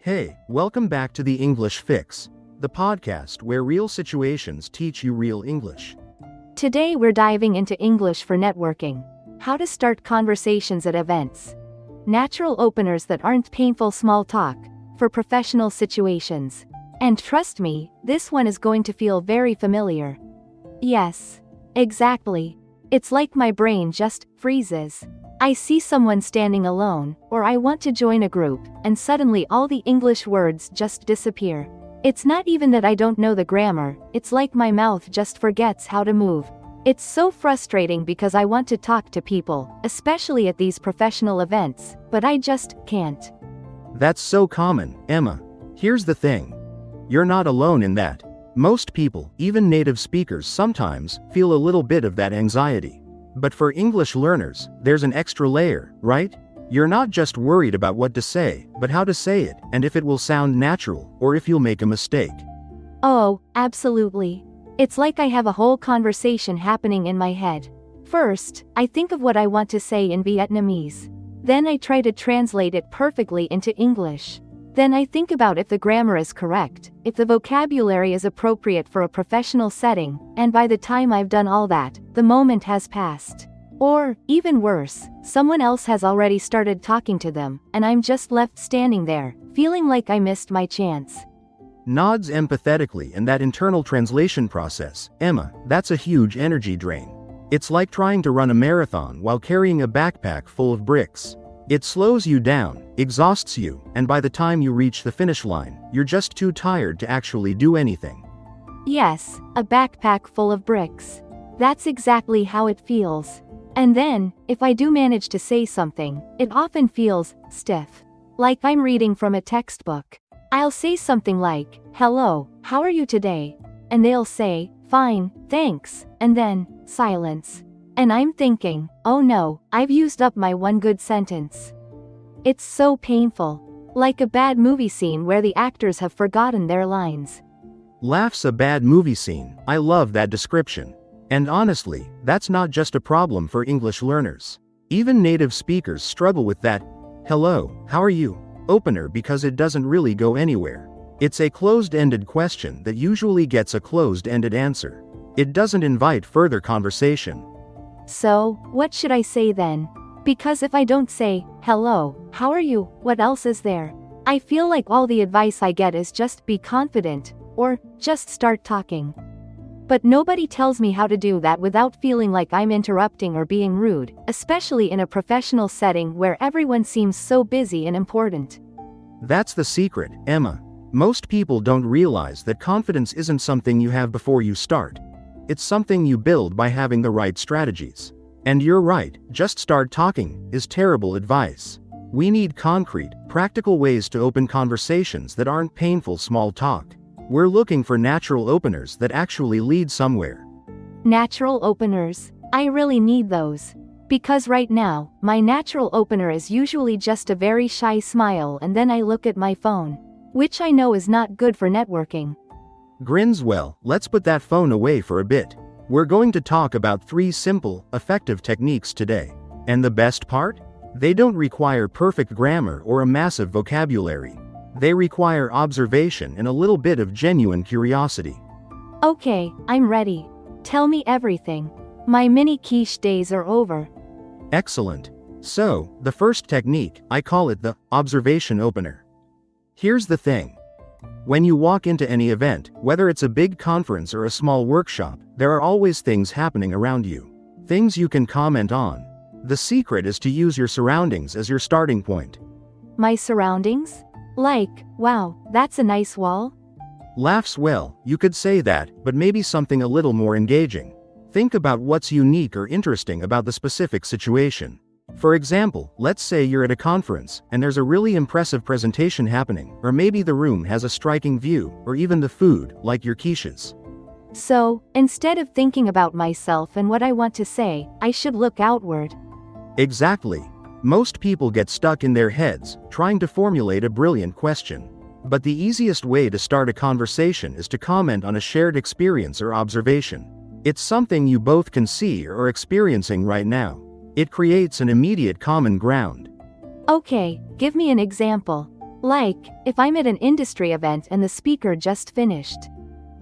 Hey, welcome back to the English Fix, the podcast where real situations teach you real English. Today we're diving into English for networking. How to start conversations at events. Natural openers that aren't painful small talk, for professional situations. And trust me, this one is going to feel very familiar. Yes. Exactly. It's like my brain just freezes. I see someone standing alone, or I want to join a group, and suddenly all the English words just disappear. It's not even that I don't know the grammar, it's like my mouth just forgets how to move. It's so frustrating because I want to talk to people, especially at these professional events, but I just can't. That's so common, Emma. Here's the thing. You're not alone in that. Most people, even native speakers, sometimes feel a little bit of that anxiety. But for English learners, there's an extra layer, right? You're not just worried about what to say, but how to say it, and if it will sound natural, or if you'll make a mistake. Oh, absolutely. It's like I have a whole conversation happening in my head. First, I think of what I want to say in Vietnamese. Then I try to translate it perfectly into English. Then I think about if the grammar is correct, if the vocabulary is appropriate for a professional setting, and by the time I've done all that, the moment has passed. Or, even worse, someone else has already started talking to them, and I'm just left standing there, feeling like I missed my chance. Nods empathetically in that internal translation process, Emma, that's a huge energy drain. It's like trying to run a marathon while carrying a backpack full of bricks. It slows you down, exhausts you, and by the time you reach the finish line, you're just too tired to actually do anything. Yes, a backpack full of bricks. That's exactly how it feels. And then, if I do manage to say something, it often feels stiff. Like I'm reading from a textbook. I'll say something like, "Hello, how are you today?" And they'll say, "Fine, thanks," and then, silence. And I'm thinking, oh no, I've used up my one good sentence. It's so painful. Like a bad movie scene where the actors have forgotten their lines. Laughs a bad movie scene, I love that description. And honestly, that's not just a problem for English learners. Even native speakers struggle with that, "Hello, how are you?" opener because it doesn't really go anywhere. It's a closed-ended question that usually gets a closed-ended answer. It doesn't invite further conversation. So, what should I say then? Because if I don't say, "Hello, how are you?" what else is there? I feel like all the advice I get is just be confident, or just start talking. But nobody tells me how to do that without feeling like I'm interrupting or being rude, especially in a professional setting where everyone seems so busy and important. That's the secret, Emma. Most people don't realize that confidence isn't something you have before you start. It's something you build by having the right strategies. And you're right, just start talking is terrible advice. We need concrete, practical ways to open conversations that aren't painful small talk. We're looking for natural openers that actually lead somewhere. Natural openers. I really need those. Because right now, my natural opener is usually just a very shy smile and then I look at my phone. Which I know is not good for networking. Grins well, let's put that phone away for a bit. We're going to talk about 3 simple, effective techniques today. And the best part? They don't require perfect grammar or a massive vocabulary. They require observation and a little bit of genuine curiosity. Okay, I'm ready. Tell me everything. My mini quiche days are over. Excellent. So, the first technique, I call it the observation opener. Here's the thing. When you walk into any event, whether it's a big conference or a small workshop, there are always things happening around you. Things you can comment on. The secret is to use your surroundings as your starting point. My surroundings? Like, wow, that's a nice wall? Laughs well, you could say that, but maybe something a little more engaging. Think about what's unique or interesting about the specific situation. For example, let's say you're at a conference, and there's a really impressive presentation happening, or maybe the room has a striking view, or even the food, like your quiches. So, instead of thinking about myself and what I want to say, I should look outward. Exactly. Most people get stuck in their heads, trying to formulate a brilliant question. But the easiest way to start a conversation is to comment on a shared experience or observation. It's something you both can see or are experiencing right now. It creates an immediate common ground. Okay, give me an example. Like, if I'm at an industry event and the speaker just finished.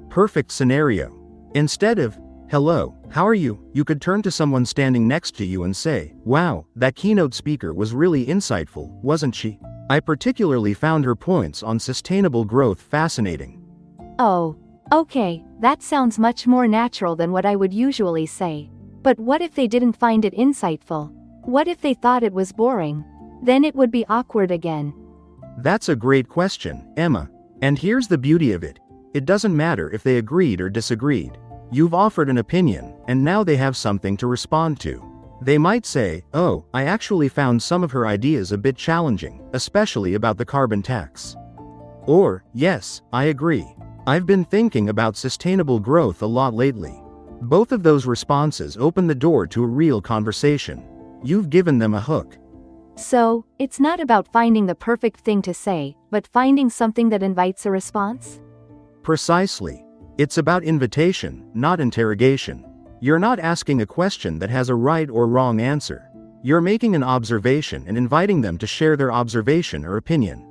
Perfect scenario. Instead of, "Hello, how are you?" you could turn to someone standing next to you and say, "Wow, that keynote speaker was really insightful, wasn't she? I particularly found her points on sustainable growth fascinating." Oh, okay, that sounds much more natural than what I would usually say. But what if they didn't find it insightful? What if they thought it was boring? Then it would be awkward again. That's a great question, Emma. And here's the beauty of it. It doesn't matter if they agreed or disagreed. You've offered an opinion, and now they have something to respond to. They might say, "Oh, I actually found some of her ideas a bit challenging, especially about the carbon tax." Or, "Yes, I agree. I've been thinking about sustainable growth a lot lately." Both of those responses open the door to a real conversation. You've given them a hook. So, it's not about finding the perfect thing to say, but finding something that invites a response? Precisely. It's about invitation, not interrogation. You're not asking a question that has a right or wrong answer. You're making an observation and inviting them to share their observation or opinion.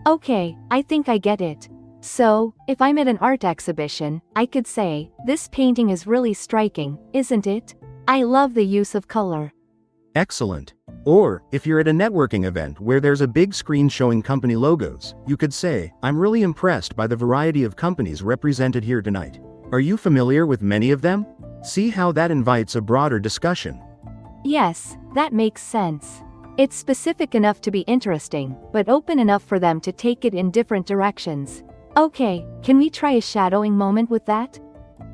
Okay, I think I get it. So, if I'm at an art exhibition, I could say, "This painting is really striking, isn't it? I love the use of color." Excellent. Or, if you're at a networking event where there's a big screen showing company logos, you could say, "I'm really impressed by the variety of companies represented here tonight. Are you familiar with many of them?" See how that invites a broader discussion. Yes, that makes sense. It's specific enough to be interesting, but open enough for them to take it in different directions. Okay, can we try a shadowing moment with that?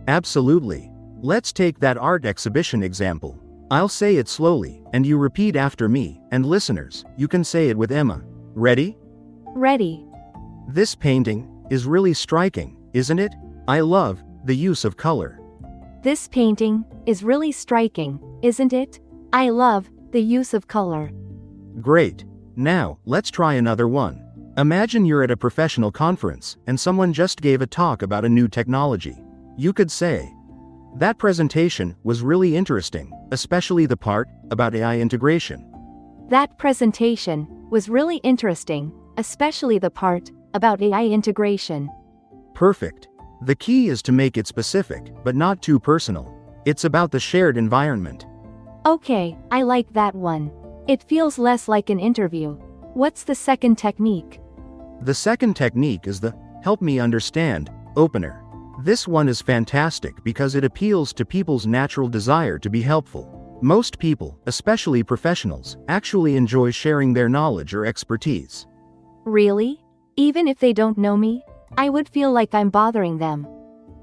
Absolutely. Let's take that art exhibition example. I'll say it slowly, and you repeat after me, and listeners, you can say it with Emma. Ready? Ready. "This painting is really striking, isn't it? I love the use of color." This painting is really striking, isn't it? I love the use of color. Great. Now, let's try another one. Imagine you're at a professional conference, and someone just gave a talk about a new technology. You could say, "That presentation was really interesting, especially the part about AI integration." That presentation was really interesting, especially the part about AI integration. Perfect. The key is to make it specific, but not too personal. It's about the shared environment. Okay, I like that one. It feels less like an interview. What's the second technique? The second technique is the "help me understand" opener. This one is fantastic because it appeals to people's natural desire to be helpful. Most people, especially professionals, actually enjoy sharing their knowledge or expertise. Really? Even if they don't know me? I would feel like I'm bothering them.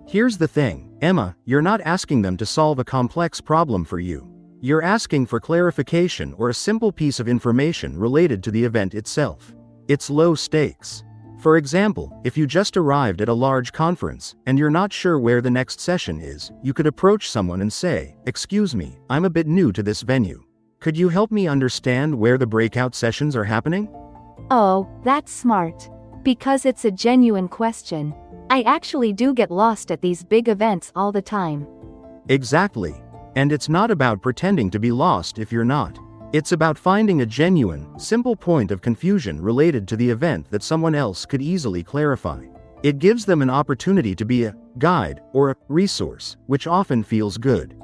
Here's the thing, Emma, you're not asking them to solve a complex problem for you. You're asking for clarification or a simple piece of information related to the event itself. It's low stakes. For example, if you just arrived at a large conference, and you're not sure where the next session is, you could approach someone and say, "Excuse me, I'm a bit new to this venue. Could you help me understand where the breakout sessions are happening?" Oh, that's smart. Because it's a genuine question. I actually do get lost at these big events all the time. Exactly. And it's not about pretending to be lost if you're not. It's about finding a genuine, simple point of confusion related to the event that someone else could easily clarify. It gives them an opportunity to be a guide or a resource, which often feels good.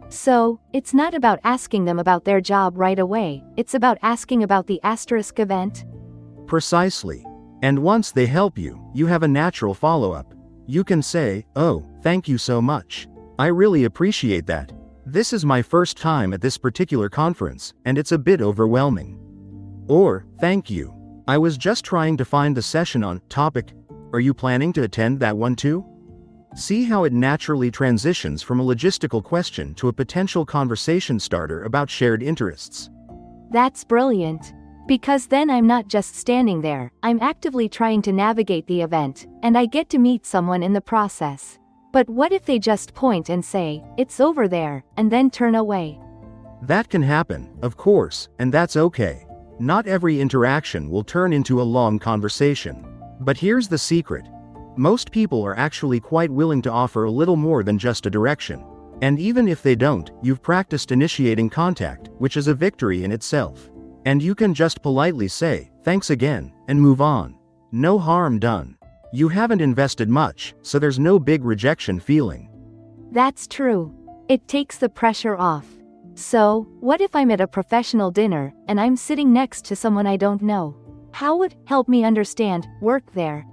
So, it's not about asking them about their job right away, it's about asking about the asterisk event? Precisely. And once they help you, you have a natural follow-up. You can say, "Oh, thank you so much. I really appreciate that. This is my first time at this particular conference, and it's a bit overwhelming." Or, "Thank you. I was just trying to find the session on topic. Are you planning to attend that one too?" See how it naturally transitions from a logistical question to a potential conversation starter about shared interests. That's brilliant. Because then I'm not just standing there, I'm actively trying to navigate the event, and I get to meet someone in the process. But what if they just point and say, "It's over there," and then turn away? That can happen, of course, and that's okay. Not every interaction will turn into a long conversation. But here's the secret. Most people are actually quite willing to offer a little more than just a direction. And even if they don't, you've practiced initiating contact, which is a victory in itself. And you can just politely say, thanks again, and move on. No harm done. You haven't invested much, so there's no big rejection feeling. That's true. It takes the pressure off. So, what if I'm at a professional dinner, and I'm sitting next to someone I don't know? How would help me understand work there?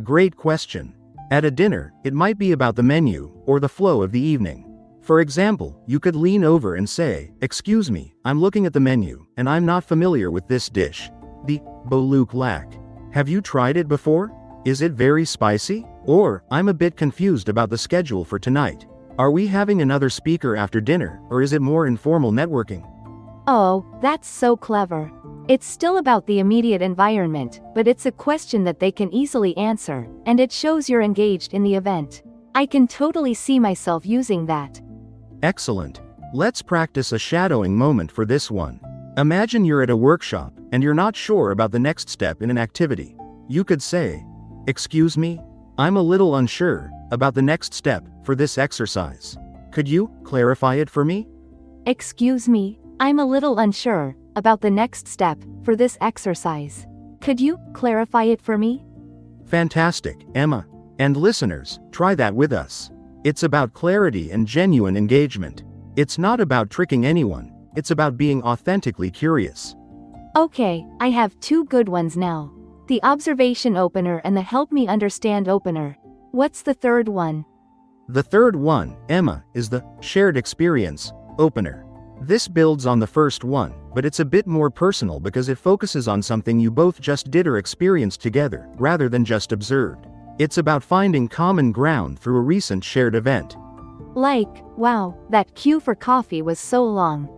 Great question. At a dinner, it might be about the menu, or the flow of the evening. For example, you could lean over and say, excuse me, I'm looking at the menu, and I'm not familiar with this dish. The boluk lak. Have you tried it before? Is it very spicy? Or, I'm a bit confused about the schedule for tonight. Are we having another speaker after dinner, or is it more informal networking? Oh, that's so clever. It's still about the immediate environment, but it's a question that they can easily answer, and it shows you're engaged in the event. I can totally see myself using that. Excellent. Let's practice a shadowing moment for this one. Imagine you're at a workshop, and you're not sure about the next step in an activity. You could say, excuse me, I'm a little unsure about the next step for this exercise. Could you clarify it for me? Excuse me, I'm a little unsure about the next step for this exercise. Could you clarify it for me? Fantastic, Emma. And listeners, try that with us. It's about clarity and genuine engagement. It's not about tricking anyone, it's about being authentically curious. Okay, I have two good ones now. The observation opener and the help me understand opener. What's the third one? The third one, Emma, is the shared experience opener. This builds on the first one, but it's a bit more personal because it focuses on something you both just did or experienced together, rather than just observed. It's about finding common ground through a recent shared event. Like, wow, that queue for coffee was so long.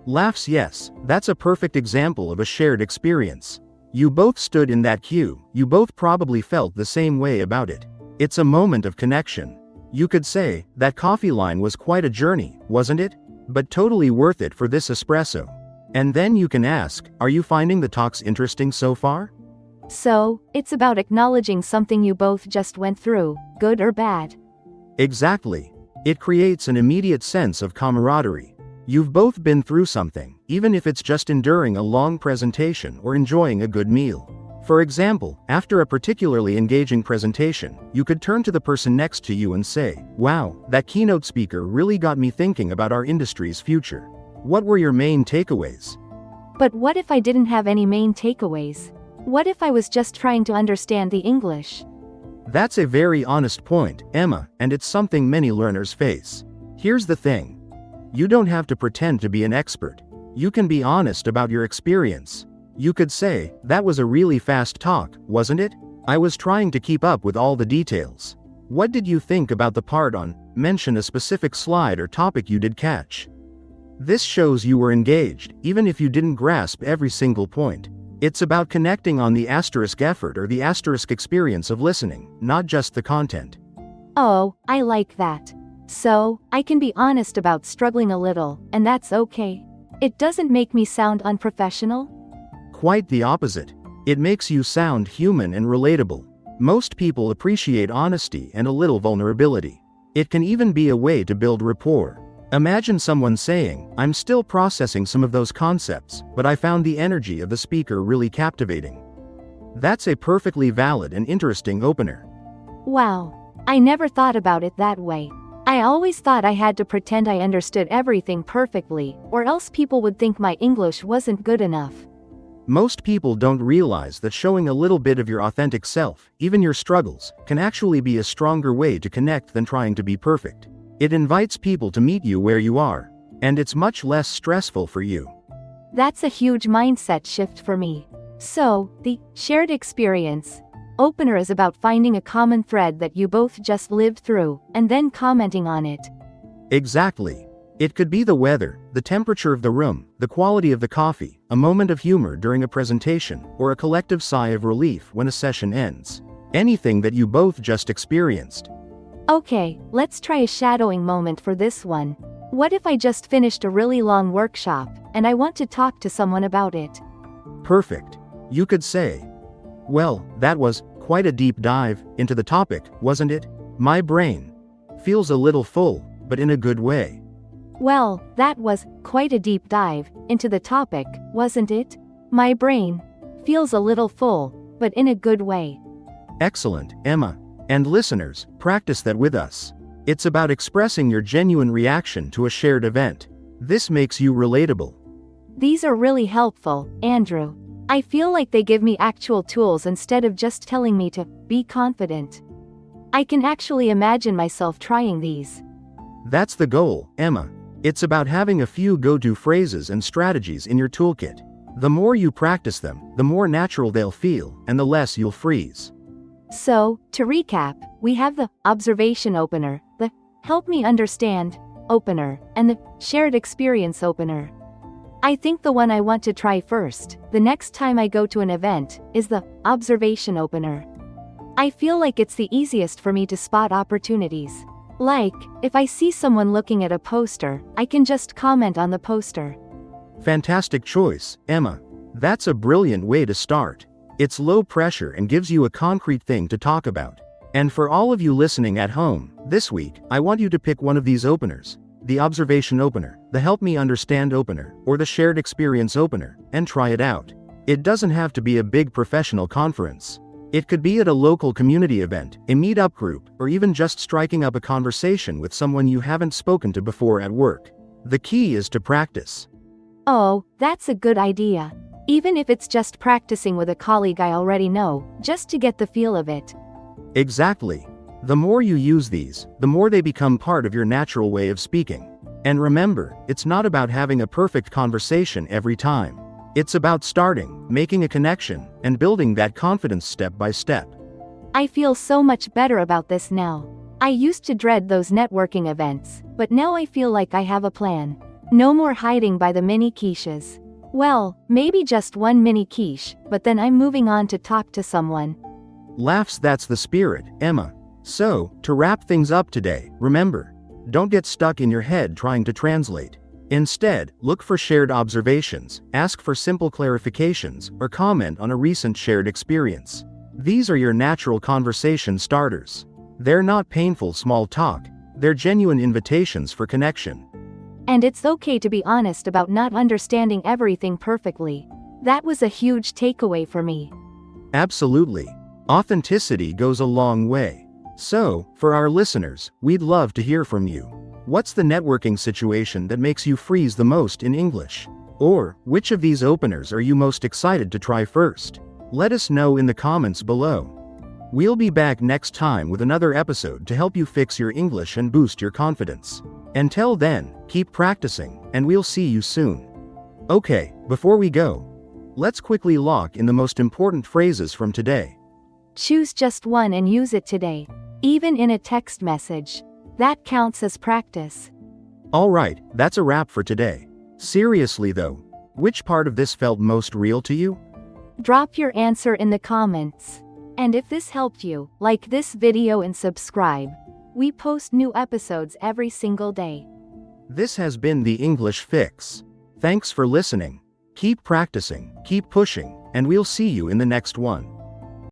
Laughs, yes, that's a perfect example of a shared experience. You both stood in that queue, you both probably felt the same way about it. It's a moment of connection. You could say, that coffee line was quite a journey, wasn't it? But totally worth it for this espresso. And then you can ask, are you finding the talks interesting so far? So, it's about acknowledging something you both just went through, good or bad. Exactly. It creates an immediate sense of camaraderie. You've both been through something, even if it's just enduring a long presentation or enjoying a good meal. For example, after a particularly engaging presentation, you could turn to the person next to you and say, wow, that keynote speaker really got me thinking about our industry's future. What were your main takeaways? But what if I didn't have any main takeaways? What if I was just trying to understand the English? That's a very honest point, Emma, and it's something many learners face. Here's the thing. You don't have to pretend to be an expert. You can be honest about your experience. You could say, that was a really fast talk, wasn't it? I was trying to keep up with all the details. What did you think about the part on, mention a specific slide or topic you did catch? This shows you were engaged, even if you didn't grasp every single point. It's about connecting on the asterisk effort or the asterisk experience of listening, not just the content. Oh, I like that. So, I can be honest about struggling a little, and that's okay. It doesn't make me sound unprofessional? Quite the opposite. It makes you sound human and relatable. Most people appreciate honesty and a little vulnerability. It can even be a way to build rapport. Imagine someone saying, I'm still processing some of those concepts, but I found the energy of the speaker really captivating. That's a perfectly valid and interesting opener. Wow. I never thought about it that way. I always thought I had to pretend I understood everything perfectly, or else people would think my English wasn't good enough. Most people don't realize that showing a little bit of your authentic self, even your struggles, can actually be a stronger way to connect than trying to be perfect. It invites people to meet you where you are, and it's much less stressful for you. That's a huge mindset shift for me. So, the shared experience opener is about finding a common thread that you both just lived through, and then commenting on it. Exactly. It could be the weather, the temperature of the room, the quality of the coffee, a moment of humor during a presentation, or a collective sigh of relief when a session ends. Anything that you both just experienced. Okay, let's try a shadowing moment for this one. What if I just finished a really long workshop, and I want to talk to someone about it? Perfect. You could say, well, that was quite a deep dive into the topic, wasn't it? My brain feels a little full, but in a good way. Well, that was quite a deep dive into the topic, wasn't it? My brain feels a little full, but in a good way. Excellent, Emma. And listeners, practice that with us. It's about expressing your genuine reaction to a shared event. This makes you relatable. These are really helpful, Andrew. I feel like they give me actual tools instead of just telling me to be confident. I can actually imagine myself trying these. That's the goal, Emma. It's about having a few go-to phrases and strategies in your toolkit. The more you practice them, the more natural they'll feel, and the less you'll freeze. So, to recap, we have the observation opener, the help me understand opener, and the shared experience opener. I think the one I want to try first, the next time I go to an event, is the observation opener. I feel like it's the easiest for me to spot opportunities. Like, if I see someone looking at a poster, I can just comment on the poster. Fantastic choice, Emma. That's a brilliant way to start. It's low pressure and gives you a concrete thing to talk about. And for all of you listening at home, this week, I want you to pick one of these openers: the observation opener, the help me understand opener, or the shared experience opener, and try it out. It doesn't have to be a big professional conference. It could be at a local community event, a meetup group, or even just striking up a conversation with someone you haven't spoken to before at work. The key is to practice. Oh, that's a good idea. Even if it's just practicing with a colleague I already know, just to get the feel of it. Exactly. The more you use these, the more they become part of your natural way of speaking. And remember, it's not about having a perfect conversation every time. It's about starting, making a connection, and building that confidence step by step. I feel so much better about this now. I used to dread those networking events, but now I feel like I have a plan. No more hiding by the mini quiches. Well, maybe just one mini quiche, but then I'm moving on to talk to someone. Laughs, that's the spirit, Emma. So, to wrap things up today, remember, don't get stuck in your head trying to translate. Instead, look for shared observations, ask for simple clarifications, or comment on a recent shared experience. These are your natural conversation starters. They're not painful small talk, they're genuine invitations for connection. And it's okay to be honest about not understanding everything perfectly. That was a huge takeaway for me. Absolutely. Authenticity goes a long way. So, for our listeners, we'd love to hear from you. What's the networking situation that makes you freeze the most in English? Or, which of these openers are you most excited to try first? Let us know in the comments below. We'll be back next time with another episode to help you fix your English and boost your confidence. Until then, keep practicing, and we'll see you soon. Okay, before we go, let's quickly lock in the most important phrases from today. Choose just one and use it today. Even in a text message. That counts as practice. Alright, that's a wrap for today. Seriously though, which part of this felt most real to you? Drop your answer in the comments. And if this helped you, like this video and subscribe. We post new episodes every single day. This has been the English Fix. Thanks for listening. Keep practicing, keep pushing, and we'll see you in the next one.